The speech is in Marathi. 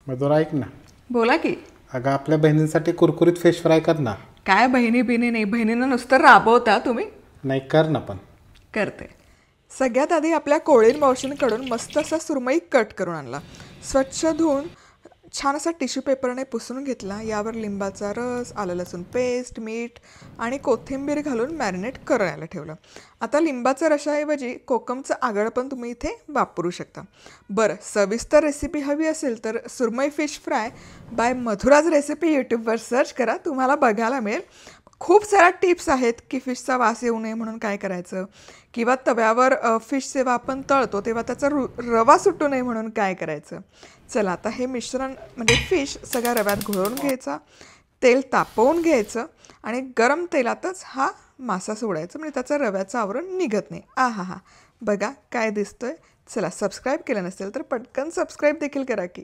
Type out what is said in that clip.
मधुरा ऐक ना. बोला की. अगं आपल्या बहिणींसाठी कुरकुरीत फिश फ्राय कर ना. काय बहिणी बिनी नाही, बहिणींना नुसतं राबवता तुम्ही. नाही कर ना पण. करते. सगळ्यात आधी आपल्या कोळीन मावशींकडून मस्त असा सुरमई कट करून आणला. स्वच्छ धुवून छान असा टिश्यू पेपरने पुसून घेतला. यावर लिंबाचा रस, आलं लसूण पेस्ट, मीठ आणि कोथिंबीर घालून मॅरिनेट करायला ठेवलं. आता लिंबाच्या रशाऐवजी कोकमचं आगळ पण तुम्ही इथे वापरू शकता. बरं, सविस्तर रेसिपी हवी असेल तर सुरमई fish fry by Madhuraj recipe यूट्यूबवर सर्च करा, तुम्हाला बघायला मिळेल. खूप साऱ्या टिप्स आहेत की फिशचा वास येऊ नये म्हणून काय करायचं, किंवा तव्यावर फिश जेव्हा आपण तळतो तेव्हा त्याचा रवा सुटू नये म्हणून काय करायचं. चला आता हे मिश्रण म्हणजे फिश सगळ्या रव्यात घोळवून घ्यायचा, तेल तापवून घ्यायचं आणि गरम तेलातच हा मासा सोडायचा, म्हणजे त्याचं रव्याचं आवरण निघत नाही. हा हा, बघा काय दिसतोय. चला, सबस्क्राईब केलं नसेल तर पटकन सबस्क्राईब देखील करा की.